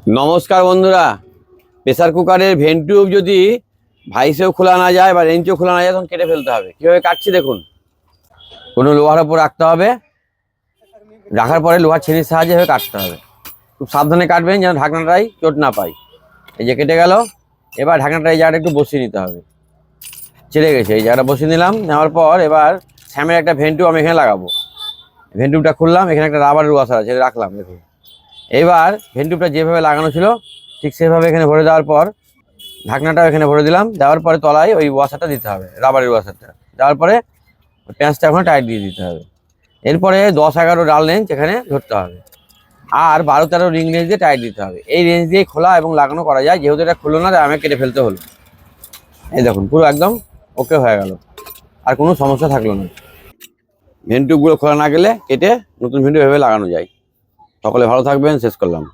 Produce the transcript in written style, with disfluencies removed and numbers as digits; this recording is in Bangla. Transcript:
নমস্কার বন্ধুরা। প্রেসার কুকারের ভেন্ট টিউব যদি ভাইসেও খোলা না যায় বা রেঞ্চেও খোলা না যায় তখন কেটে ফেলতে হবে। কীভাবে কাটছি দেখুন। কোনো লোহার ওপর রাখতে হবে, রাখার পরে লোহার ছেনির সাহায্যে এভাবে কাটতে হবে। খুব সাবধানে কাটবেন যেন ঢাকনাটাই চোট না পায়। এই যে কেটে গেল। এবার ঢাকনাটা এই জায়গাটা একটু বসিয়ে নিতে হবে। ছেড়ে গেছে, এই জায়গাটা বসিয়ে নিলাম। নেওয়ার পর এবার স্যামের একটা ভেন্ট টিউব আমি এখানে লাগাবো। ভেন্ট টিউবটা খুললাম, এখানে একটা রাবারের ওয়াশার আছে, রাখলাম দেখুন। এবার ভেন্ট টিউবটা যেভাবে লাগানো ছিল ঠিক সেভাবে এখানে ভরে দেওয়ার পর ঢাকনাটাও এখানে ভরে দিলাম। দেওয়ার পরে তলায় ওই ওয়াশারটা দিতে হবে, রাবারের ওয়াশারটা দেওয়ার পরে প্যাঁচটা ওখানে টাইট দিয়ে দিতে হবে। এরপরে 10-11 ডাল রেঞ্জ এখানে ধরতে হবে, আর 12-13 রিং রেঞ্জ দিয়ে টাইট দিতে হবে। এই রেঞ্জ দিয়ে খোলা এবং লাগানো করা যায়। যেহেতু এটা খুললো না তাই আমি কেটে ফেলতে হলো। এই দেখুন পুরো একদম ওকে হয়ে গেল, আর কোনো সমস্যা থাকলো না। ভেন্ট টিউবগুলো খোলা না গেলে কেটে নতুন ভেন্ট এভাবে লাগানো যায়। সকলে ভালো থাকবেন, শেষ করলাম।